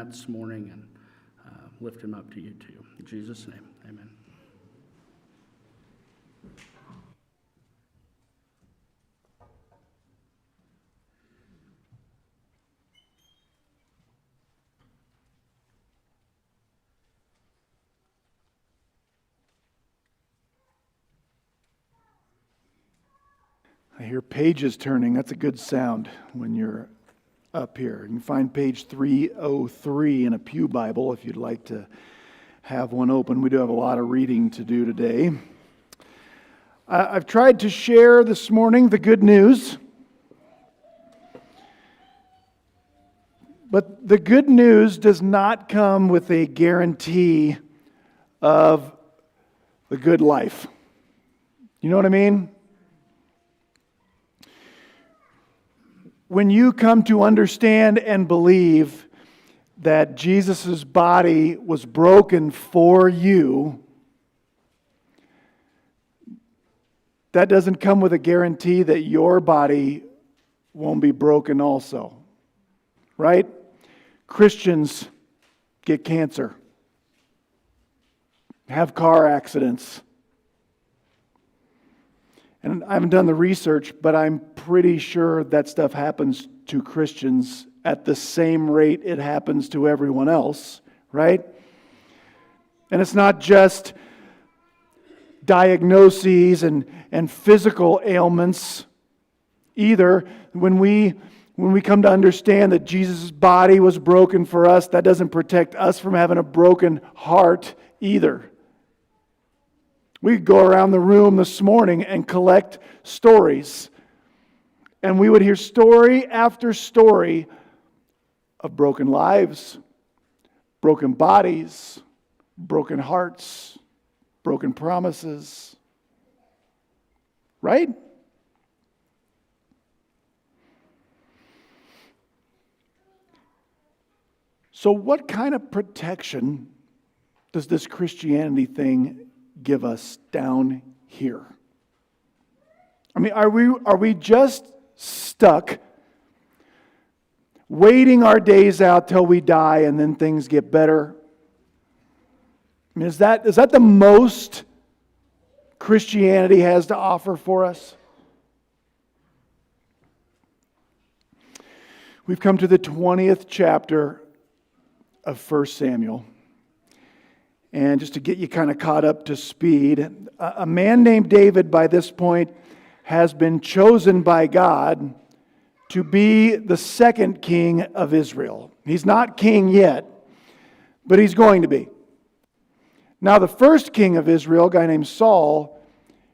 that this morning and lift him up to you too. In Jesus' name, amen. I hear pages turning. That's a good sound when you're up here. You can find page 303 in a pew Bible if you'd like to have one open. We do have a lot of reading to do today. I've tried to share this morning the good news. But the good news does not come with a guarantee of the good life. You know what I mean? When you come to understand and believe that Jesus' body was broken for you, that doesn't come with a guarantee that your body won't be broken also. Right? Christians get cancer, have car accidents. And I haven't done the research, but I'm pretty sure that stuff happens to Christians at the same rate it happens to everyone else, right? And it's not just diagnoses and physical ailments either. When we come to understand that Jesus' body was broken for us, that doesn't protect us from having a broken heart either. We could go around the room this morning and collect stories. And we would hear story after story of broken lives, broken bodies, broken hearts, broken promises. Right? So what kind of protection does this Christianity thing give us down here? I mean, are we just stuck waiting our days out till we die and then things get better? I mean, is that the most Christianity has to offer for us? We've come to the 20th chapter of 1 Samuel. And just to get you kind of caught up to speed, a man named David by this point has been chosen by God to be the second king of Israel. He's not king yet, but he's going to be. Now the first king of Israel, a guy named Saul,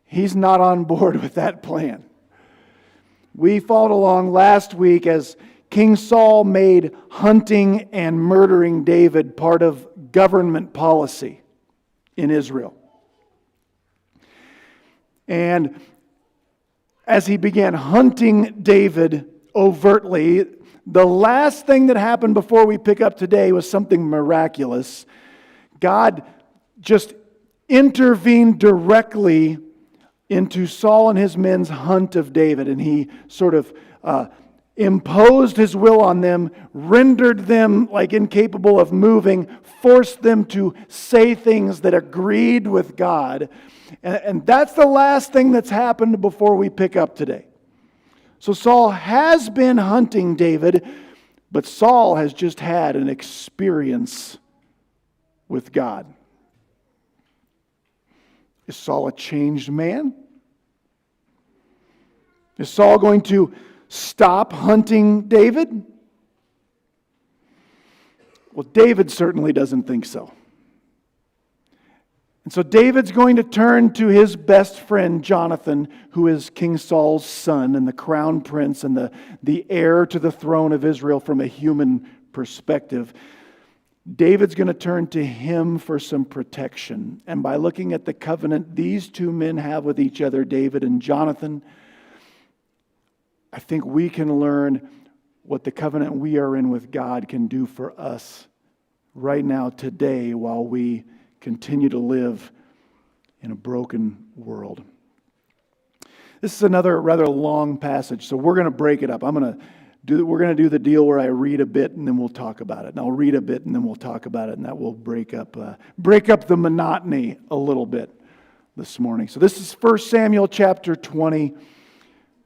he's not on board with that plan. We followed along last week as King Saul made hunting and murdering David part of government policy in Israel. And as he began hunting David overtly, the last thing that happened before we pick up today was something miraculous. God just intervened directly into Saul and his men's hunt of David, and he sort of imposed his will on them, rendered them like incapable of moving, forced them to say things that agreed with God. And that's the last thing that's happened before we pick up today. So Saul has been hunting David, but Saul has just had an experience with God. Is Saul a changed man? Is Saul going to stop hunting David? Well, David certainly doesn't think so. And so David's going to turn to his best friend Jonathan, who is King Saul's son and the crown prince and the heir to the throne of Israel from a human perspective. David's going to turn to him for some protection. And by looking at the covenant these two men have with each other, David and Jonathan, I think we can learn what the covenant we are in with God can do for us right now, today, while we continue to live in a broken world. This is another rather long passage, so we're going to break it up. I'm going to we're going to do the deal where I read a bit and then we'll talk about it. And I'll read a bit and then we'll talk about it. And that will break up the monotony a little bit this morning. So this is 1 Samuel chapter 20.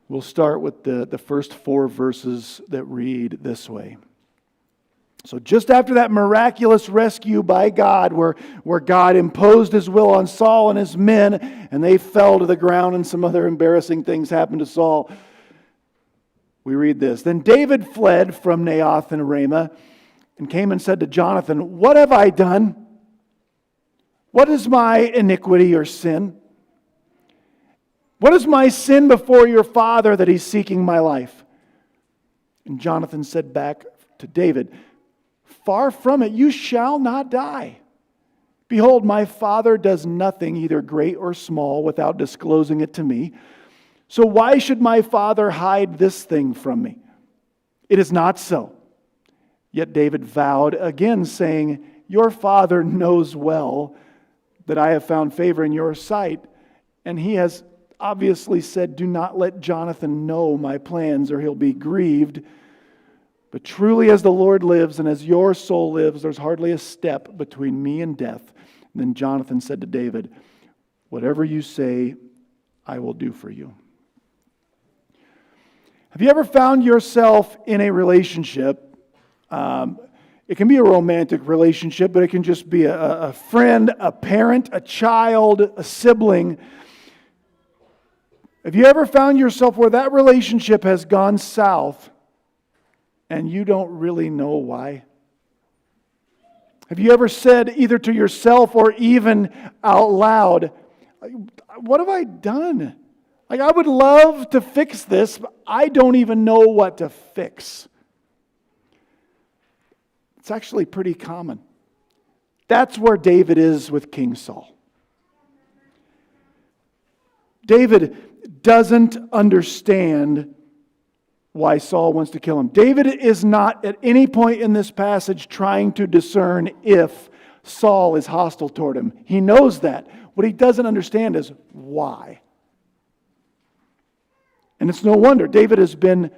We'll start with the first 4 verses that read this way. So just after that miraculous rescue by God, where God imposed His will on Saul and his men, and they fell to the ground, and some other embarrassing things happened to Saul, we read this. Then David fled from Naioth and Ramah, and came and said to Jonathan, "What have I done? What is my iniquity or sin? What is my sin before your father that he's seeking my life?" And Jonathan said back to David, "Far from it, you shall not die. Behold, my father does nothing, either great or small, without disclosing it to me. So why should my father hide this thing from me? It is not so." Yet David vowed again, saying, "Your father knows well that I have found favor in your sight." And he has obviously said, "Do not let Jonathan know my plans, or he'll be grieved. But truly as the Lord lives and as your soul lives, there's hardly a step between me and death." And then Jonathan said to David, "Whatever you say, I will do for you." Have you ever found yourself in a relationship? It can be a romantic relationship, but it can just be a friend, a parent, a child, a sibling. Have you ever found yourself where that relationship has gone south and you don't really know why? Have you ever said either to yourself or even out loud, "What have I done? Like, I would love to fix this, but I don't even know what to fix"? It's actually pretty common. That's where David is with King Saul. David doesn't understand why Saul wants to kill him. David is not at any point in this passage trying to discern if Saul is hostile toward him. He knows that. What he doesn't understand is why. And it's no wonder. David has been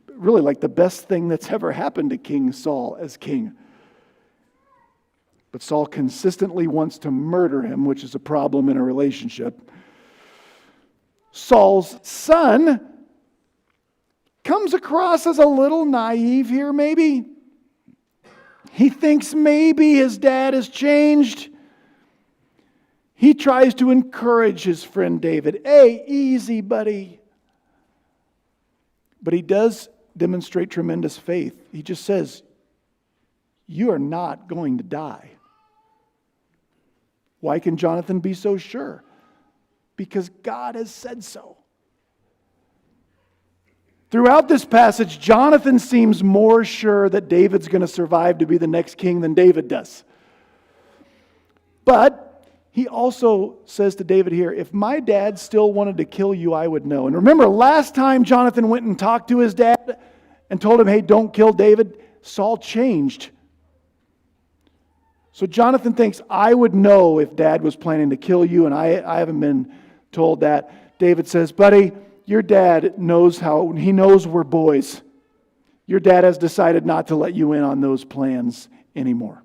really like the best thing that's ever happened to King Saul as king. But Saul consistently wants to murder him, which is a problem in a relationship. Saul's son comes across as a little naive here, maybe. He thinks maybe his dad has changed. He tries to encourage his friend David. "Hey, easy, buddy." But he does demonstrate tremendous faith. He just says, "You are not going to die." Why can Jonathan be so sure? Because God has said so. Throughout this passage, Jonathan seems more sure that David's going to survive to be the next king than David does. But he also says to David here, "If my dad still wanted to kill you, I would know." And remember, last time Jonathan went and talked to his dad and told him, "Hey, don't kill David," Saul changed. So Jonathan thinks, "I would know if dad was planning to kill you, and I haven't been told that." David says, "Buddy, your dad knows he knows we're boys. Your dad has decided not to let you in on those plans anymore."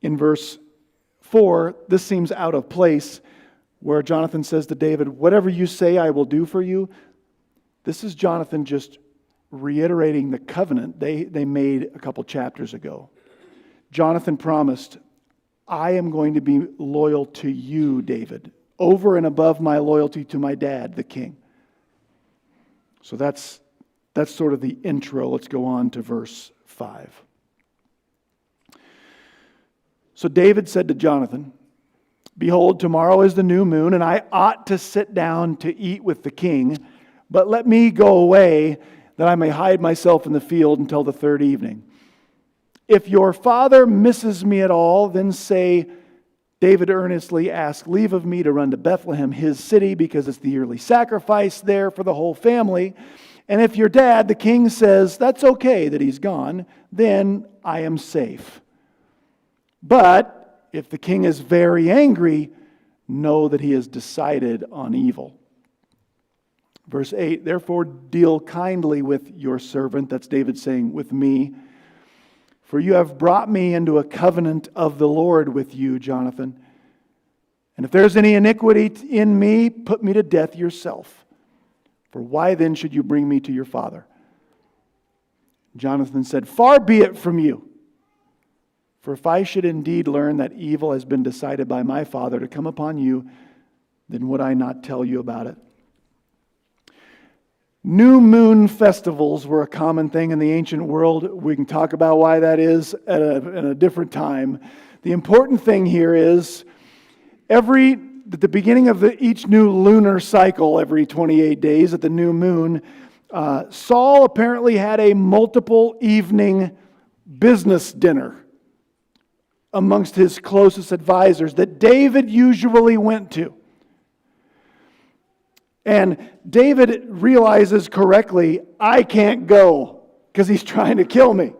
In verse 4, this seems out of place, where Jonathan says to David, "Whatever you say, I will do for you." This is Jonathan just reiterating the covenant they made a couple chapters ago. Jonathan promised, "I am going to be loyal to you, David, over and above my loyalty to my dad, the king." So that's sort of the intro. Let's go on to verse 5. So David said to Jonathan, "Behold, tomorrow is the new moon, and I ought to sit down to eat with the king. But let me go away, that I may hide myself in the field until the third evening. If your father misses me at all, then say, 'David earnestly asked leave of me to run to Bethlehem, his city, because it's the yearly sacrifice there for the whole family.' And if your dad, the king, says, 'That's okay that he's gone,' then I am safe. But if the king is very angry, know that he has decided on evil." Verse 8, therefore deal kindly with your servant, that's David saying, with me, for you have brought me into a covenant of the Lord with you, Jonathan. And if there's any iniquity in me, put me to death yourself. For why then should you bring me to your father? Jonathan said, far be it from you. For if I should indeed learn that evil has been decided by my father to come upon you, then would I not tell you about it? New moon festivals were a common thing in the ancient world. We can talk about why that is at a different time. The important thing here is at the beginning of each new lunar cycle, every 28 days at the new moon, Saul apparently had a multiple evening business dinner amongst his closest advisors that David usually went to. And David realizes correctly, I can't go because he's trying to kill me.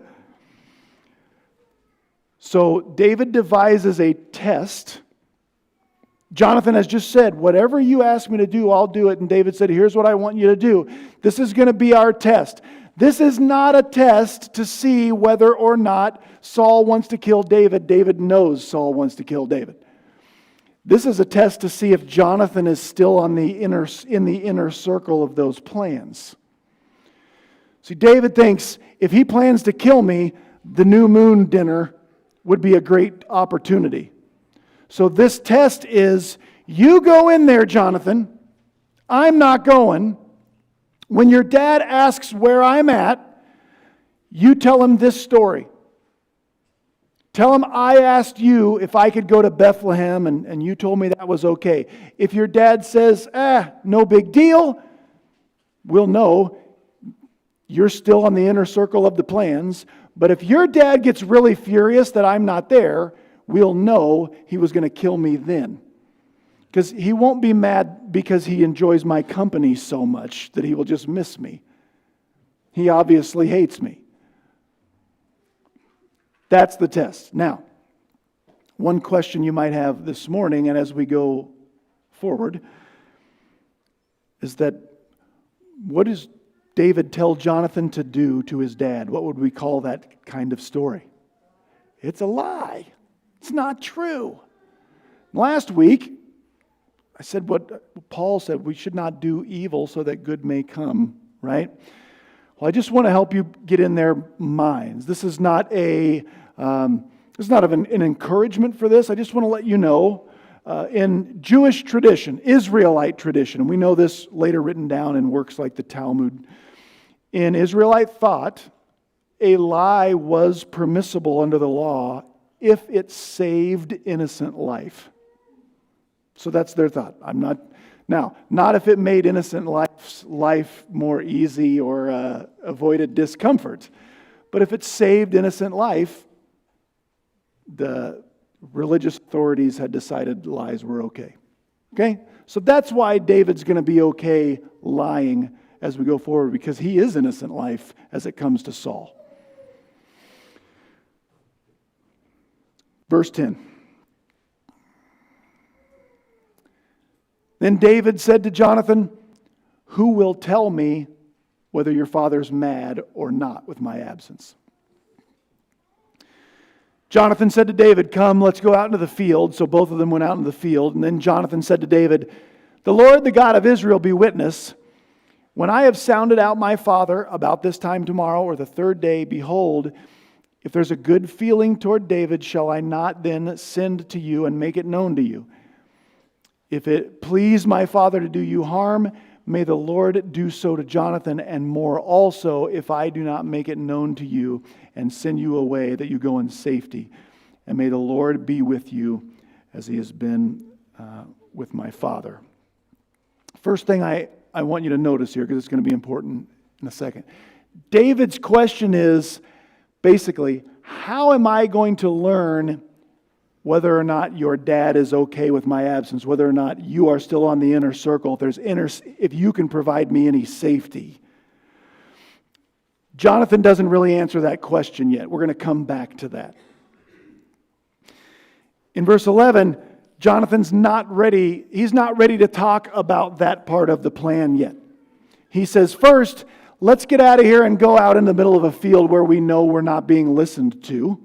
So David devises a test. Jonathan has just said, whatever you ask me to do, I'll do it. And David said, here's what I want you to do. This is going to be our test. This is not a test to see whether or not Saul wants to kill David. David knows Saul wants to kill David. This is a test to see if Jonathan is still in the inner circle of those plans. See, David thinks if he plans to kill me, the new moon dinner would be a great opportunity. So this test is, you go in there, Jonathan. I'm not going. When your dad asks where I'm at, you tell him this story. Tell him I asked you if I could go to Bethlehem and you told me that was okay. If your dad says, no big deal, we'll know you're still on the inner circle of the plans. But if your dad gets really furious that I'm not there, we'll know he was going to kill me then. Because he won't be mad because he enjoys my company so much that he will just miss me. He obviously hates me. That's the test. Now, one question you might have this morning, and as we go forward, is that what does David tell Jonathan to do to his dad? What would we call that kind of story? It's a lie. It's not true. Last week, I said what Paul said, we should not do evil so that good may come, right? Well, I just want to help you get in their minds. This is not an encouragement for this. I just want to let you know, in Jewish tradition, Israelite tradition, and we know this later written down in works like the Talmud, in Israelite thought, a lie was permissible under the law if it saved innocent life. So that's their thought. Not if it made innocent life more easy or avoided discomfort, but if it saved innocent life, the religious authorities had decided lies were okay. Okay? So that's why David's going to be okay lying as we go forward, because he is innocent life as it comes to Saul. Verse 10. Then David said to Jonathan, who will tell me whether your father's mad or not with my absence? Jonathan said to David, come, let's go out into the field. So both of them went out into the field. And then Jonathan said to David, the Lord, the God of Israel, be witness. When I have sounded out my father about this time tomorrow or the third day, behold, if there's a good feeling toward David, shall I not then send to you and make it known to you? If it please my father to do you harm, may the Lord do so to Jonathan, and more also, if I do not make it known to you and send you away, that you go in safety. And may the Lord be with you as he has been with my father. First thing I want you to notice here, because it's going to be important in a second. David's question is basically, how am I going to learn whether or not your dad is okay with my absence, whether or not you are still on the inner circle, if you can provide me any safety? Jonathan doesn't really answer that question yet. We're going to come back to that. In verse 11, Jonathan's not ready. He's not ready to talk about that part of the plan yet. He says, first, let's get out of here and go out in the middle of a field where we know we're not being listened to.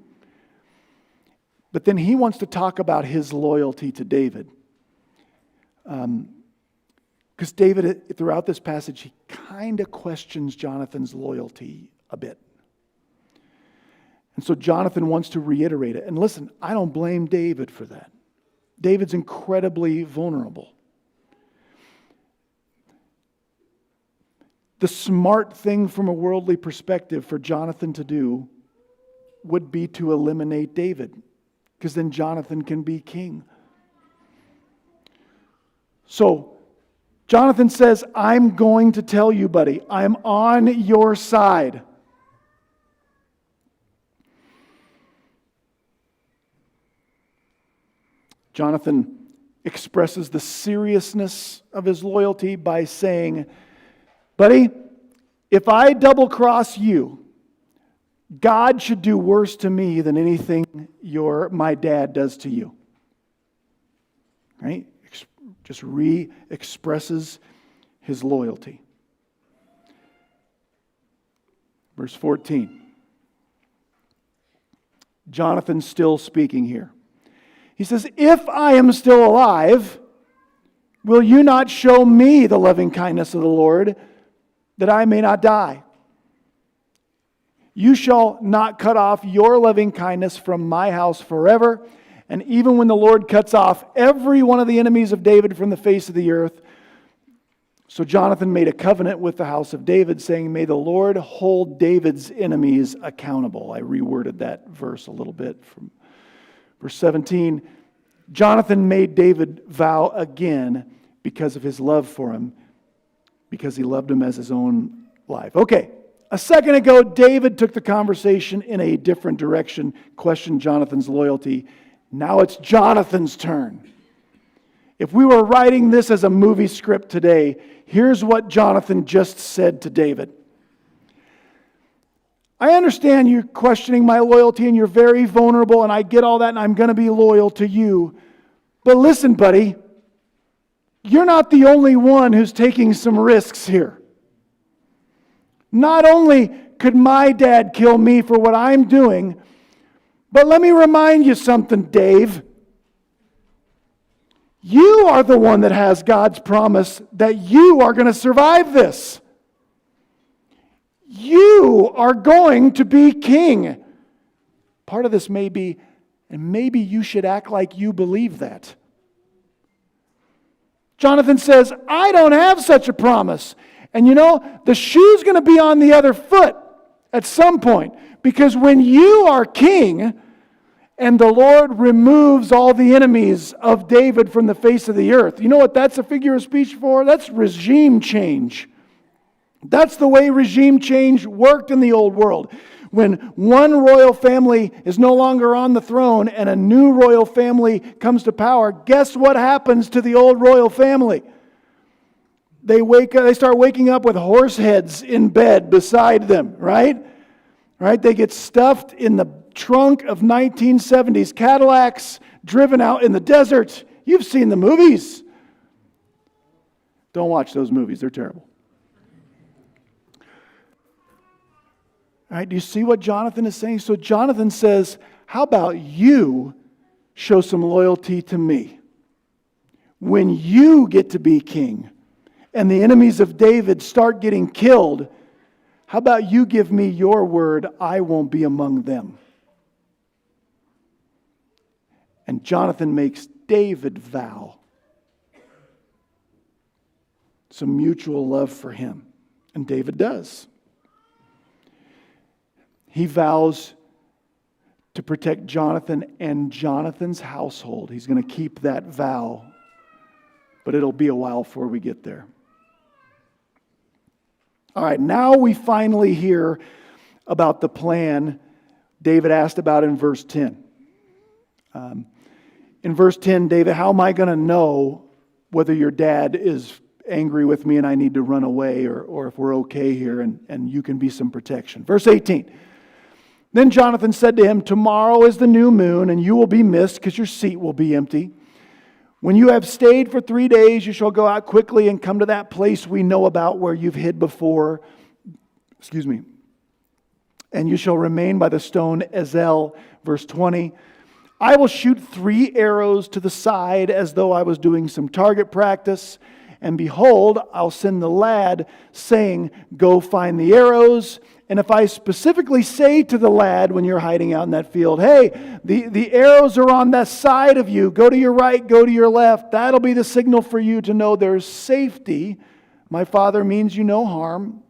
But then he wants to talk about his loyalty to David. Because David, throughout this passage, he kind of questions Jonathan's loyalty a bit. And so Jonathan wants to reiterate it. And listen, I don't blame David for that. David's incredibly vulnerable. The smart thing from a worldly perspective for Jonathan to do would be to eliminate David, because then Jonathan can be king. So Jonathan says, I'm going to tell you, buddy, I'm on your side. Jonathan expresses the seriousness of his loyalty by saying, buddy, if I double-cross you, God should do worse to me than anything my dad does to you. Right? Just re-expresses his loyalty. Verse 14. Jonathan's still speaking here. He says, if I am still alive, will you not show me the loving kindness of the Lord, that I may not die? You shall not cut off your loving kindness from my house forever. And even when the Lord cuts off every one of the enemies of David from the face of the earth. So Jonathan made a covenant with the house of David, saying, may the Lord hold David's enemies accountable. I reworded that verse a little bit from verse 17. Jonathan made David vow again because of his love for him, because he loved him as his own life. Okay, a second ago, David took the conversation in a different direction, questioned Jonathan's loyalty. Now it's Jonathan's turn. If we were writing this as a movie script today, here's what Jonathan just said to David. I understand you're questioning my loyalty and you're very vulnerable, and I get all that, and I'm going to be loyal to you. But listen, buddy, you're not the only one who's taking some risks here. Not only could my dad kill me for what I'm doing, but let me remind you something, Dave. You are the one that has God's promise that you are going to survive this. You are going to be king. Part of this may be, and maybe you should act like you believe that. Jonathan says, I don't have such a promise. And you know, the shoe's going to be on the other foot at some point. Because when you are king, and the Lord removes all the enemies of David from the face of the earth, you know what that's a figure of speech for? That's regime change. That's the way regime change worked in the old world. When one royal family is no longer on the throne and a new royal family comes to power, guess what happens to the old royal family? They start waking up with horse heads in bed beside them, right? Right? They get stuffed in the trunk of 1970s Cadillacs, driven out in the desert. You've seen the movies. Don't watch those movies. They're terrible. All right, do you see what Jonathan is saying? So Jonathan says, how about you show some loyalty to me? When you get to be king and the enemies of David start getting killed, how about you give me your word, I won't be among them? And Jonathan makes David vow some mutual love for him. And David does. He vows to protect Jonathan and Jonathan's household. He's going to keep that vow, but it'll be a while before we get there. All right, now we finally hear about the plan David asked about in verse 10. In verse 10, David, how am I going to know whether your dad is angry with me and I need to run away, or if we're okay here and you can be some protection? Verse 18. Then Jonathan said to him, tomorrow is the new moon, and you will be missed because your seat will be empty. When you have stayed for 3 days, you shall go out quickly and come to that place we know about where you've hid before. And you shall remain by the stone Ezel. Verse 20. I will shoot 3 arrows to the side as though I was doing some target practice. And behold, I'll send the lad saying, go find the arrows. And if I specifically say to the lad when you're hiding out in that field, hey, the arrows are on that side of you. Go to your right, go to your left. That'll be the signal for you to know there's safety. My Father means you no harm.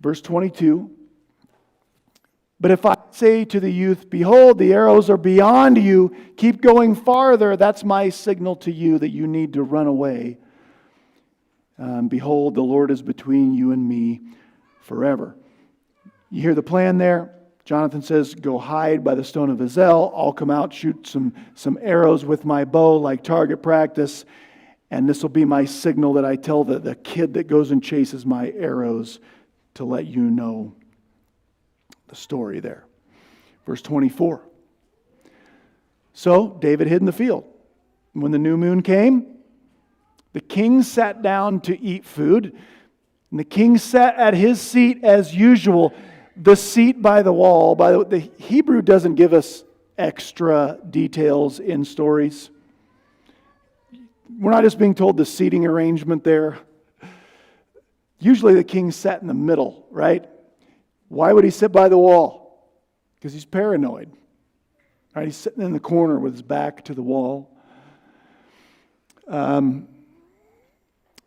Verse 22. But if I say to the youth, behold, the arrows are beyond you, keep going farther, that's my signal to you that you need to run away. Behold, the Lord is between you and me forever. You hear the plan there? Jonathan says, go hide by the stone of Ezel. I'll come out, shoot some arrows with my bow like target practice, and this will be my signal that I tell the kid that goes and chases my arrows to let you know the story there. Verse 24. So David hid in the field. When the new moon came, the king sat down to eat food, and the king sat at his seat as usual, the seat by the wall. By the way, the Hebrew doesn't give us extra details in stories. We're not just being told the seating arrangement there. Usually the king sat in the middle, right? Why would he sit by the wall? Because he's paranoid. Right? He's sitting in the corner with his back to the wall.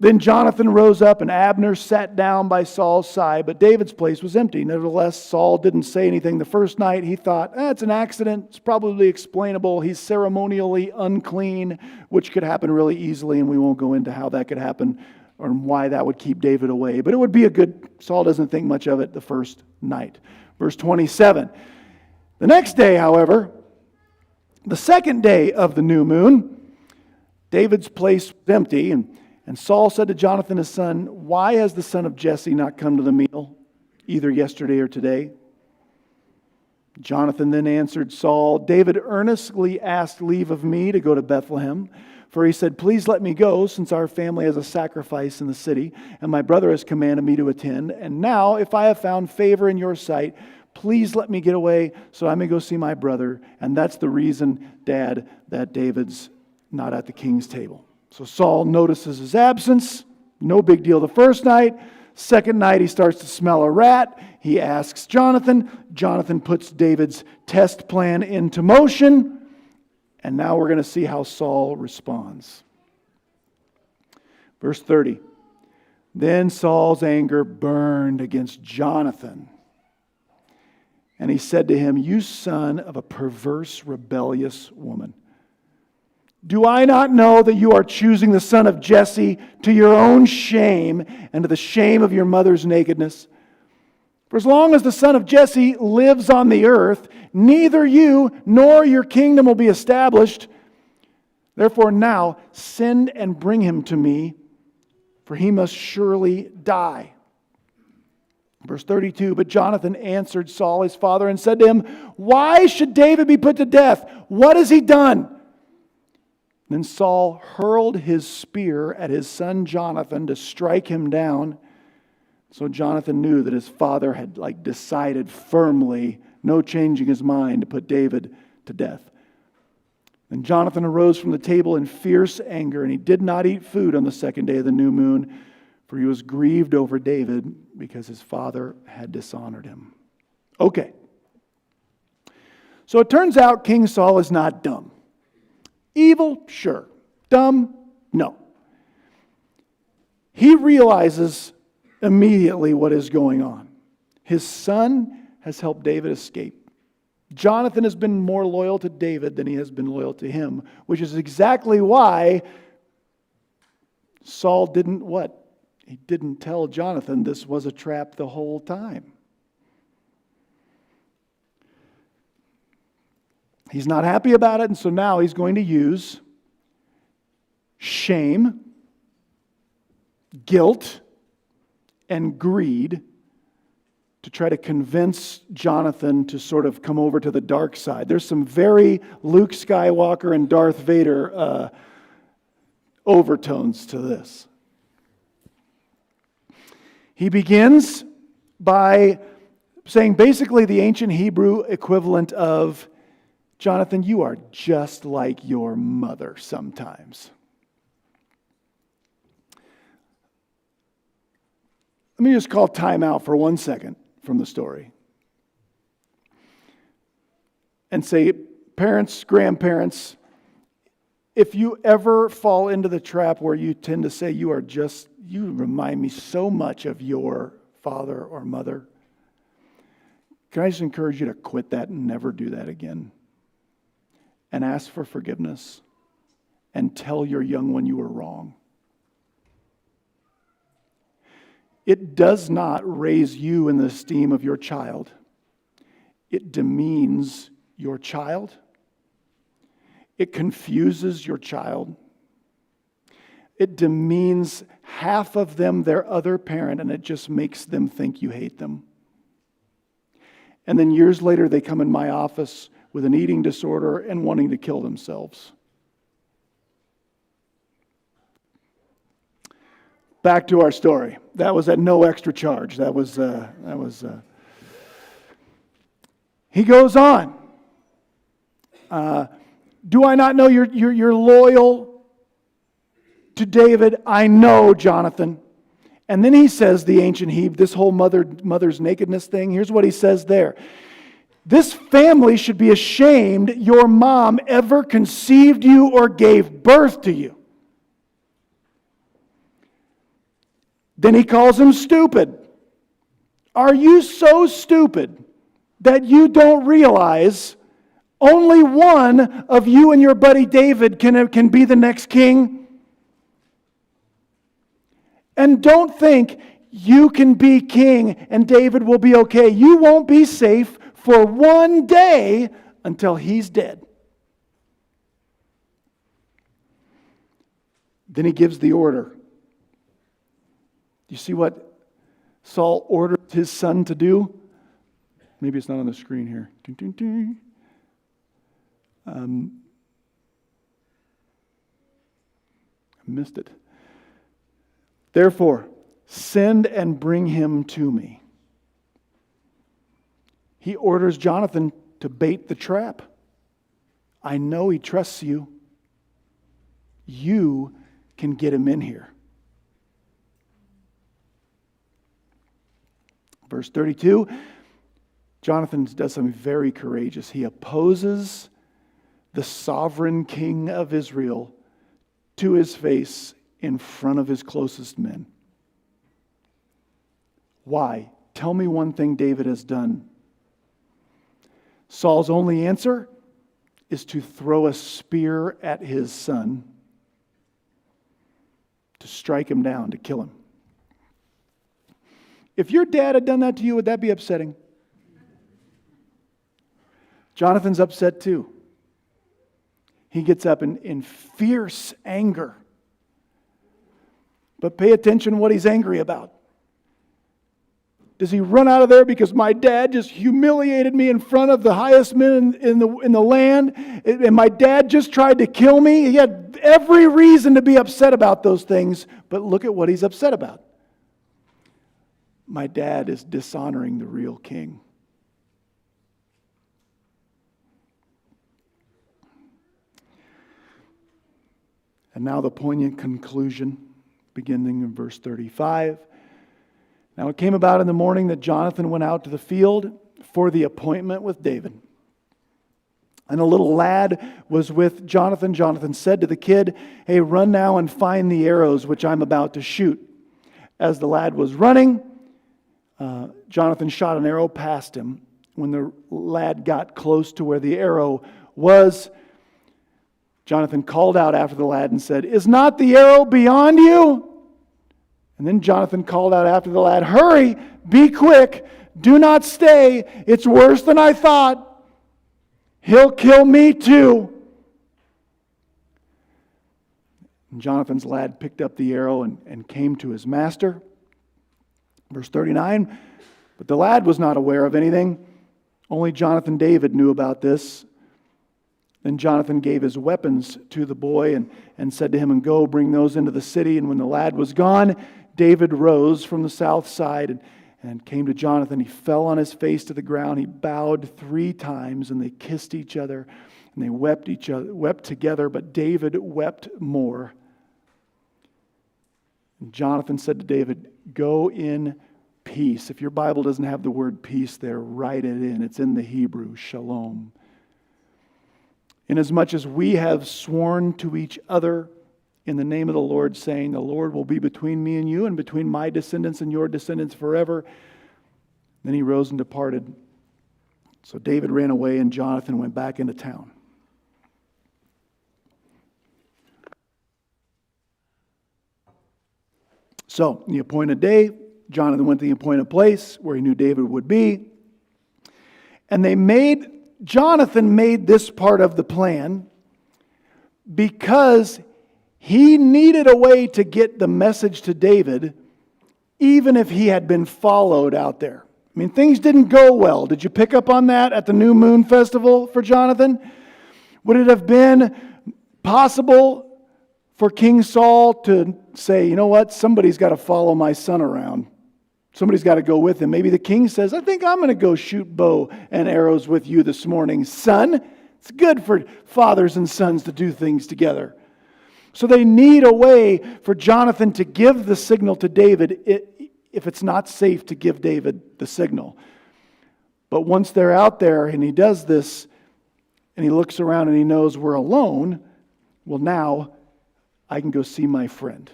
Then Jonathan rose up and Abner sat down by Saul's side, but David's place was empty. Nevertheless, Saul didn't say anything the first night. He thought, it's an accident. It's probably explainable. He's ceremonially unclean, which could happen really easily, and we won't go into how that could happen or why that would keep David away. But it would be Saul doesn't think much of it the first night. Verse 27. The next day, however, the second day of the new moon, David's place was empty, and Saul said to Jonathan his son, why has the son of Jesse not come to the meal, either yesterday or today? Jonathan then answered Saul, David earnestly asked leave of me to go to Bethlehem, for he said, please let me go, since our family has a sacrifice in the city, and my brother has commanded me to attend. And now, if I have found favor in your sight, please let me get away so I may go see my brother. And that's the reason, Dad, that David's not at the king's table. So Saul notices his absence. No big deal the first night. Second night, he starts to smell a rat. He asks Jonathan. Jonathan puts David's test plan into motion. And now we're going to see how Saul responds. Verse 30. Then Saul's anger burned against Jonathan. And he said to him, you son of a perverse, rebellious woman. Do I not know that you are choosing the son of Jesse to your own shame and to the shame of your mother's nakedness? For as long as the son of Jesse lives on the earth, neither you nor your kingdom will be established. Therefore now send and bring him to me, for he must surely die. Verse 32, but Jonathan answered Saul his father and said to him, why should David be put to death? What has he done? Then Saul hurled his spear at his son Jonathan to strike him down. So Jonathan knew that his father had decided firmly, no changing his mind, to put David to death. And Jonathan arose from the table in fierce anger, and he did not eat food on the second day of the new moon, for he was grieved over David because his father had dishonored him. Okay. So it turns out King Saul is not dumb. Evil, sure. Dumb, no. He realizes immediately what is going on. His son has helped David escape. Jonathan has been more loyal to David than he has been loyal to him, which is exactly why Saul didn't what? He didn't tell Jonathan this was a trap the whole time. He's not happy about it, and so now he's going to use shame, guilt, and greed to try to convince Jonathan to sort of come over to the dark side. There's some very Luke Skywalker and Darth Vader overtones to this. He begins by saying basically the ancient Hebrew equivalent of, Jonathan, you are just like your mother sometimes. Let me just call time out for 1 second from the story and say, parents, grandparents, if you ever fall into the trap where you tend to say you remind me so much of your father or mother, can I just encourage you to quit that and never do that again? And ask for forgiveness and tell your young one you were wrong. It does not raise you in the esteem of your child. It demeans your child. It confuses your child. It demeans half of them, their other parent, and it just makes them think you hate them. And then years later, they come in my office with an eating disorder and wanting to kill themselves. Back to our story. That was at no extra charge. He goes on. Do I not know you're loyal to David? I know, Jonathan. And then he says, the ancient Hebrew, this whole mother's nakedness thing, here's what he says there. This family should be ashamed your mom ever conceived you or gave birth to you. Then he calls him stupid. Are you so stupid that you don't realize only one of you and your buddy David can be the next king? And don't think you can be king and David will be okay. You won't be safe for 1 day until he's dead. Then he gives the order. You see what Saul ordered his son to do? Maybe it's not on the screen here. I missed it. Therefore, send and bring him to me. He orders Jonathan to bait the trap. I know he trusts you. You can get him in here. Verse 32, Jonathan does something very courageous. He opposes the sovereign king of Israel to his face in front of his closest men. Why? Tell me one thing David has done. Saul's only answer is to throw a spear at his son, to strike him down, to kill him. If your dad had done that to you, would that be upsetting? Jonathan's upset too. He gets up in fierce anger. But pay attention what he's angry about. Does he run out of there because my dad just humiliated me in front of the highest men in the land, and my dad just tried to kill me? He had every reason to be upset about those things, but look at what he's upset about. My dad is dishonoring the real king. And now the poignant conclusion, beginning in verse 35. Now it came about in the morning that Jonathan went out to the field for the appointment with David. And a little lad was with Jonathan. Jonathan said to the kid, "Hey, run now and find the arrows which I'm about to shoot." As the lad was running, Jonathan shot an arrow past him. When the lad got close to where the arrow was, Jonathan called out after the lad and said, "Is not the arrow beyond you?" And then Jonathan called out after the lad, "Hurry, be quick, do not stay. It's worse than I thought. He'll kill me too." And Jonathan's lad picked up the arrow and came to his master. Verse 39, But the lad was not aware of anything. Only Jonathan and David knew about this. Then Jonathan gave his weapons to the boy and said to him, "And go, bring those into the city." And when the lad was gone, David rose from the south side and came to Jonathan. He fell on his face to the ground. He bowed 3 times, and they kissed each other, and they wept together, but David wept more. And Jonathan said to David, "Go in peace." If your Bible doesn't have the word peace there, write it in. It's in the Hebrew, shalom. "Inasmuch as we have sworn to each other in the name of the Lord, saying, the Lord will be between me and you, and between my descendants and your descendants forever." Then he rose and departed. So David ran away, and Jonathan went back into town. So, the appointed day, Jonathan went to the appointed place where he knew David would be. And Jonathan made this part of the plan because he needed a way to get the message to David, even if he had been followed out there. I mean, things didn't go well. Did you pick up on that at the New Moon Festival for Jonathan? Would it have been possible for King Saul to say, "You know what, somebody's got to follow my son around. Somebody's got to go with him"? Maybe the king says, "I think I'm going to go shoot bow and arrows with you this morning, son." It's good for fathers and sons to do things together. So they need a way for Jonathan to give the signal to David if it's not safe to give David the signal. But once they're out there and he does this and he looks around and he knows we're alone, well, now I can go see my friend.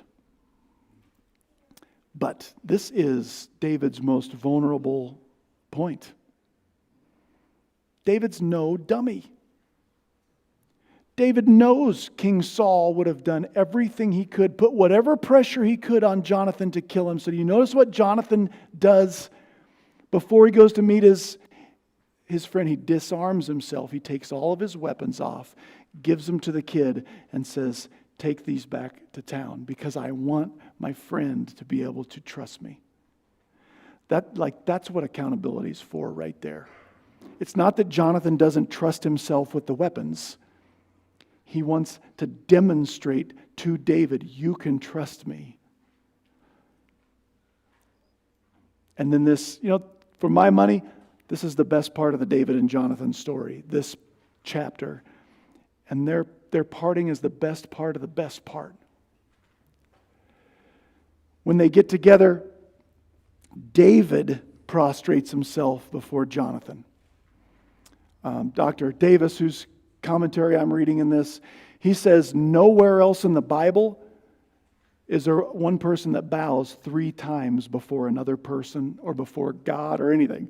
But this is David's most vulnerable point. David's no dummy. David knows King Saul would have done everything he could, put whatever pressure he could on Jonathan to kill him. So do you notice what Jonathan does before he goes to meet his friend? He disarms himself. He takes all of his weapons off, gives them to the kid, and says, "Take these back to town because I want my friend to be able to trust me." That's what accountability is for right there. It's not that Jonathan doesn't trust himself with the weapons. He wants to demonstrate to David, "You can trust me." And then this, for my money, this is the best part of the David and Jonathan story, this chapter. And their parting is the best part of the best part. When they get together, David prostrates himself before Jonathan. Dr. Davis, whose commentary I'm reading in this, he says nowhere else in the Bible is there one person that bows 3 times before another person or before God or anything.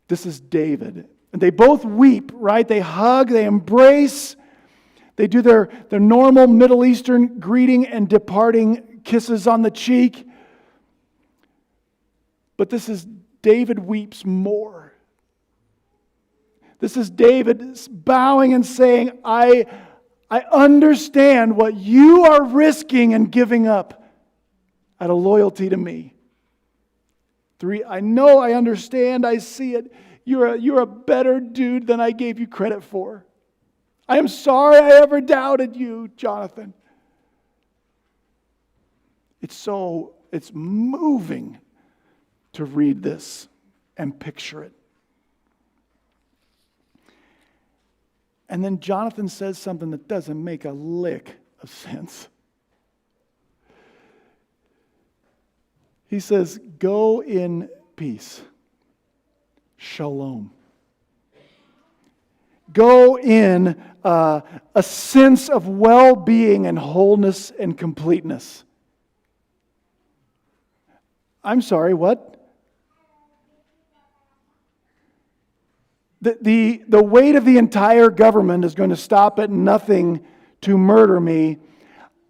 This is David. And they both weep, right? They hug, they embrace, they do their normal Middle Eastern greeting and departing kisses on the cheek. But this is David weeps more. This is David bowing and saying, I understand what you are risking and giving up out of loyalty to me. 3, I know, I understand, I see it. You're a better dude than I gave you credit for. I am sorry I ever doubted you, Jonathan. It's moving to read this and picture it. And then Jonathan says something that doesn't make a lick of sense. He says, "Go in peace. Shalom." Go in a sense of well-being and wholeness and completeness. I'm sorry, what? The weight of the entire government is going to stop at nothing to murder me.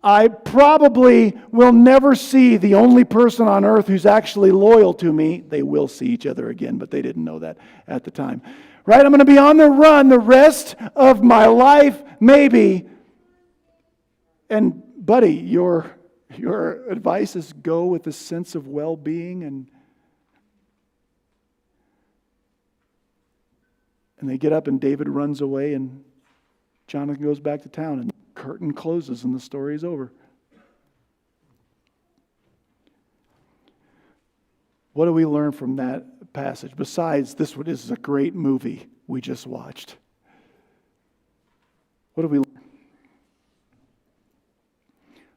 I probably will never see the only person on earth who's actually loyal to me. They will see each other again, but they didn't know that at the time. Right? I'm going to be on the run the rest of my life, maybe. And buddy, your advice is go with a sense of well-being and And they get up and David runs away and Jonathan goes back to town and the curtain closes and the story is over. What do we learn from that passage? Besides, this is a great movie we just watched. What do we learn?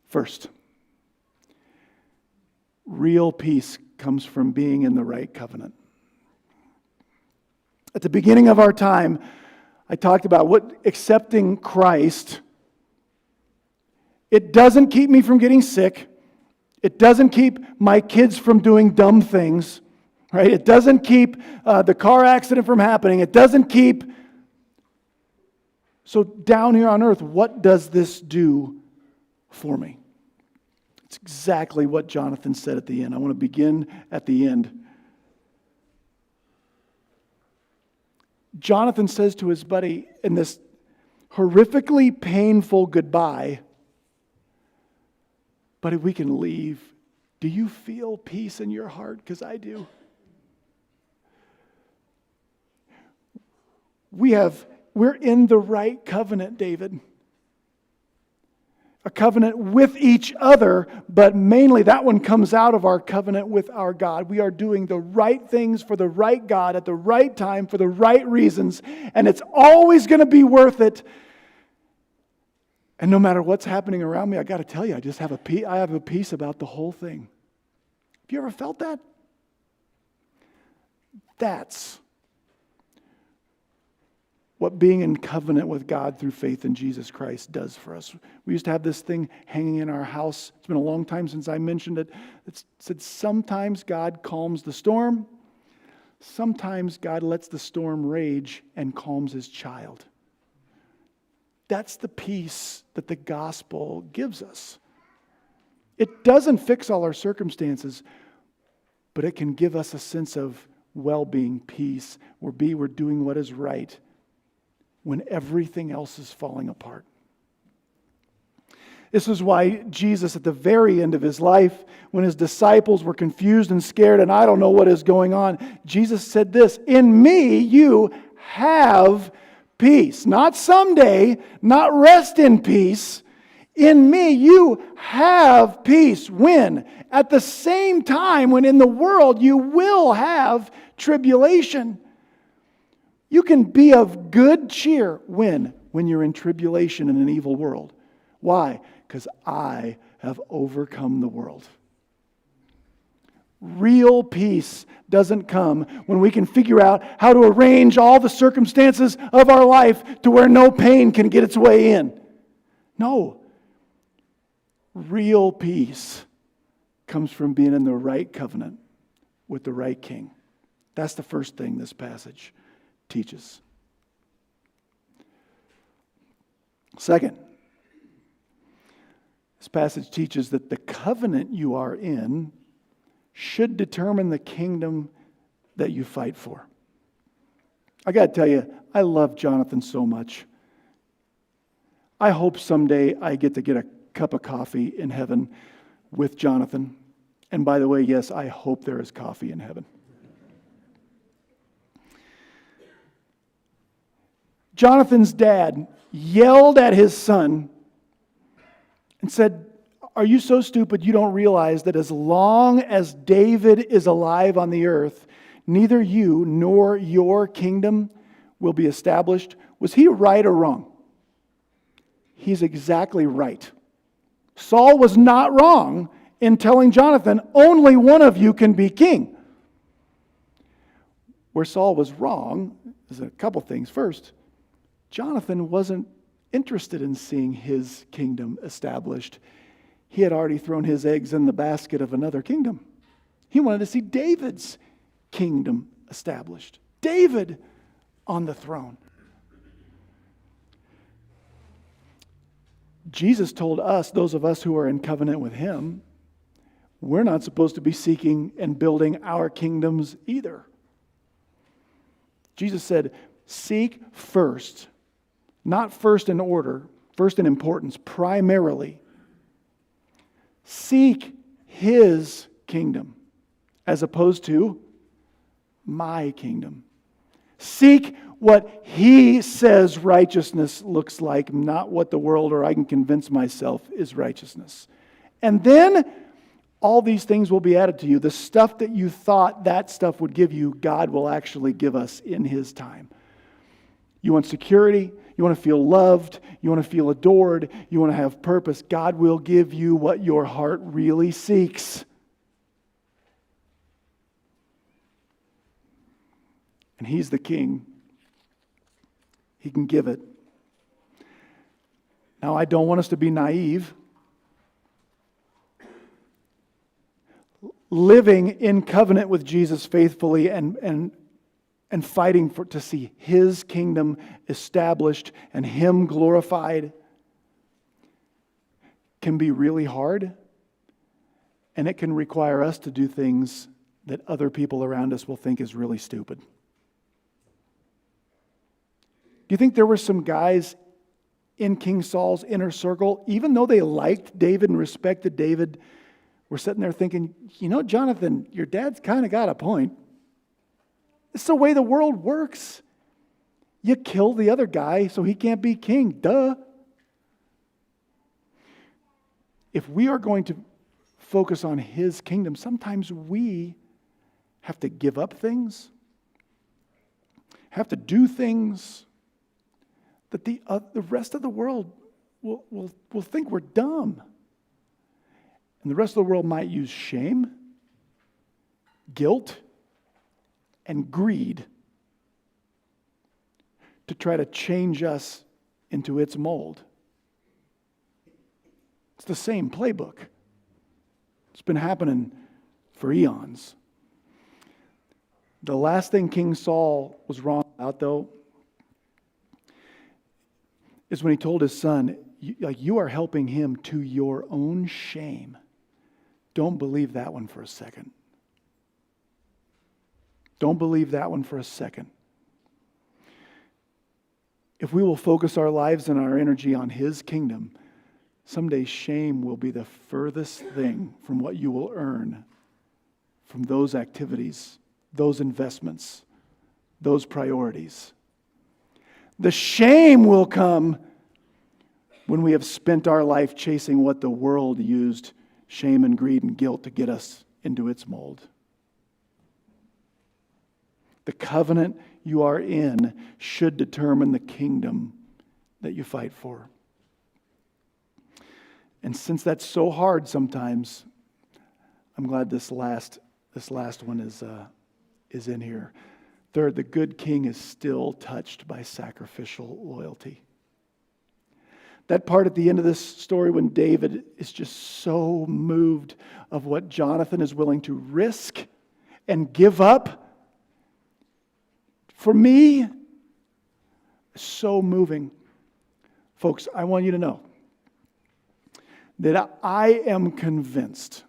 First, real peace comes from being in the right covenant. At the beginning of our time, I talked about what accepting Christ, it doesn't keep me from getting sick. It doesn't keep my kids from doing dumb things, right? It doesn't keep the car accident from happening. It doesn't keep... So down here on earth, what does this do for me? It's exactly what Jonathan said at the end. I want to begin at the end. Jonathan says to his buddy in this horrifically painful goodbye, "But if we can leave, do you feel peace in your heart? Because I do." We're in the right covenant, David. A covenant with each other, but mainly that one comes out of our covenant with our God. We are doing the right things for the right God at the right time for the right reasons, and it's always going to be worth it. And no matter what's happening around me, I got to tell you, I have a peace about the whole thing. Have you ever felt that? That's what being in covenant with God through faith in Jesus Christ does for us. We used to have this thing hanging in our house. It's been a long time since I mentioned it. It said, sometimes God calms the storm. Sometimes God lets the storm rage and calms his child. That's the peace that the gospel gives us. It doesn't fix all our circumstances, but it can give us a sense of well-being, peace, where we're doing what is right when everything else is falling apart. This is why Jesus, at the very end of his life, when his disciples were confused and scared, and I don't know what is going on, Jesus said this, "In me you have peace." Not someday, not rest in peace. In me you have peace. When? At the same time when in the world you will have tribulation. You can be of good cheer. When? When you're in tribulation in an evil world. Why? Because I have overcome the world. Real peace doesn't come when we can figure out how to arrange all the circumstances of our life to where no pain can get its way in. No. Real peace comes from being in the right covenant with the right king. That's the first thing this passage teaches. Second, this passage teaches that the covenant you are in should determine the kingdom that you fight for. I got to tell you, I love Jonathan so much. I hope someday I get to get a cup of coffee in heaven with Jonathan. And by the way, yes, I hope there is coffee in heaven. Jonathan's dad yelled at his son and said, "Are you so stupid you don't realize that as long as David is alive on the earth, neither you nor your kingdom will be established?" Was he right or wrong? He's exactly right. Saul was not wrong in telling Jonathan, only one of you can be king. Where Saul was wrong is a couple things. First, Jonathan wasn't interested in seeing his kingdom established. He had already thrown his eggs in the basket of another kingdom. He wanted to see David's kingdom established. David on the throne. Jesus told us, those of us who are in covenant with him, we're not supposed to be seeking and building our kingdoms either. Jesus said, seek first, not first in order, first in importance, primarily. Seek his kingdom as opposed to my kingdom. Seek what He says righteousness looks like, not what the world or I can convince myself is righteousness. And then all these things will be added to you. The stuff that you thought that stuff would give you, God will actually give us in His time. You want security? You want to feel loved? You want to feel adored? You want to have purpose? God will give you what your heart really seeks. And He's the King. He can give it. Now, I don't want us to be naive. Living in covenant with Jesus faithfully and fighting to see His kingdom established and Him glorified can be really hard, and it can require us to do things that other people around us will think is really stupid. Do you think there were some guys in King Saul's inner circle, even though they liked David and respected David, were sitting there thinking, Jonathan, your dad's kind of got a point. It's the way the world works. You kill the other guy so he can't be king. Duh. If we are going to focus on His kingdom, sometimes we have to give up things, have to do things that the rest of the world will think we're dumb. And the rest of the world might use shame, guilt, and greed to try to change us into its mold. It's the same playbook. It's been happening for eons. The last thing King Saul was wrong about, though, is when he told his son, you are helping him to your own shame. Don't believe that one for a second. Don't believe that one for a second. If we will focus our lives and our energy on His kingdom, someday shame will be the furthest thing from what you will earn from those activities, those investments, those priorities. The shame will come when we have spent our life chasing what the world used shame and greed and guilt to get us into its mold. The covenant you are in should determine the kingdom that you fight for. And since that's so hard sometimes, I'm glad this last one is in here. Third, the good king is still touched by sacrificial loyalty. That part at the end of this story when David is just so moved of what Jonathan is willing to risk and give up, for me, so moving. Folks, I want you to know that I am convinced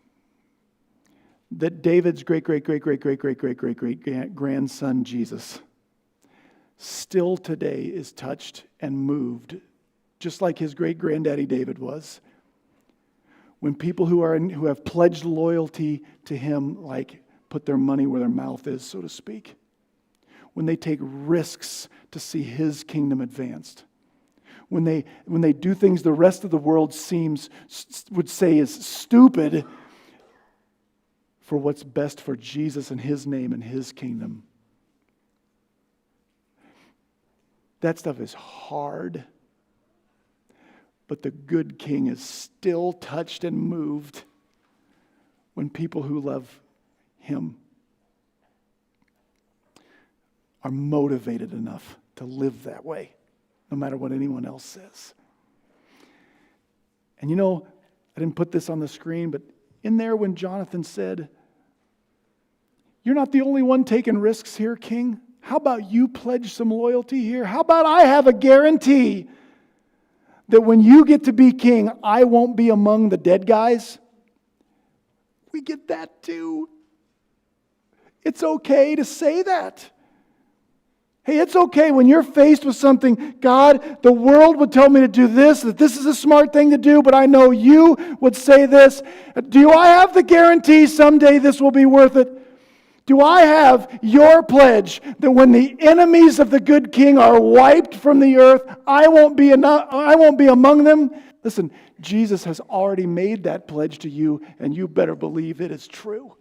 that David's great-grandson Jesus still today is touched and moved, just like his great-granddaddy David was, when people who have pledged loyalty to him, like put their money where their mouth is, so to speak, when they take risks to see His kingdom advanced, when they do things the rest of the world would say is stupid for what's best for Jesus and His name and His kingdom. That stuff is hard. But the good king is still touched and moved when people who love Him are motivated enough to live that way, no matter what anyone else says. And I didn't put this on the screen, but in there when Jonathan said, "You're not the only one taking risks here, King. How about you pledge some loyalty here? How about I have a guarantee that when you get to be king, I won't be among the dead guys?" We get that too. It's okay to say that. Hey, it's okay when you're faced with something, God, the world would tell me to do this, that this is a smart thing to do, but I know you would say this. Do I have the guarantee someday this will be worth it? Do I have your pledge that when the enemies of the good king are wiped from the earth, I won't be among them? Listen, Jesus has already made that pledge to you, and you better believe it is true.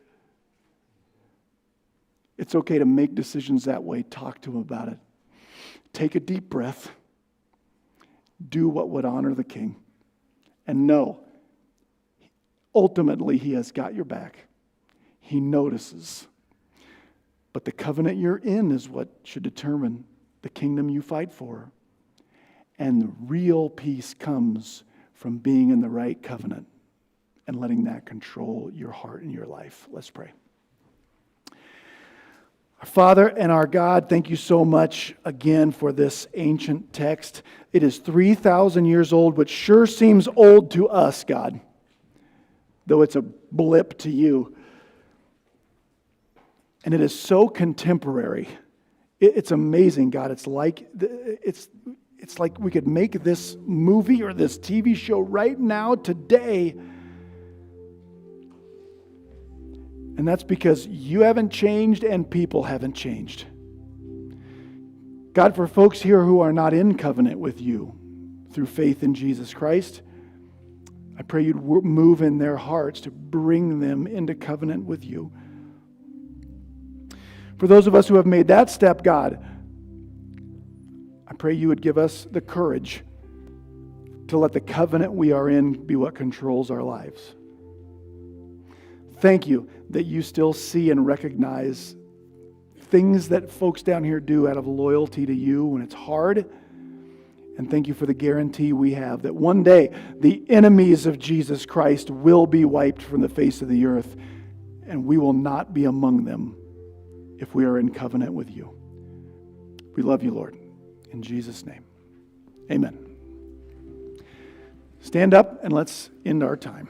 It's okay to make decisions that way. Talk to him about it. Take a deep breath. Do what would honor the king. And know, ultimately, he has got your back. He notices. But the covenant you're in is what should determine the kingdom you fight for. And the real peace comes from being in the right covenant and letting that control your heart and your life. Let's pray. Our Father and our God, thank you so much again for this ancient text. It is 3,000 years old, which sure seems old to us, God, though it's a blip to you. And it is so contemporary. It's amazing, God. It's like we could make this movie or this TV show right now, today. And that's because you haven't changed and people haven't changed. God, for folks here who are not in covenant with you through faith in Jesus Christ, I pray you'd move in their hearts to bring them into covenant with you. For those of us who have made that step, God, I pray you would give us the courage to let the covenant we are in be what controls our lives. Thank you that you still see and recognize things that folks down here do out of loyalty to you when it's hard. And thank you for the guarantee we have that one day the enemies of Jesus Christ will be wiped from the face of the earth, and we will not be among them if we are in covenant with you. We love you, Lord. In Jesus' name, amen. Stand up and let's end our time.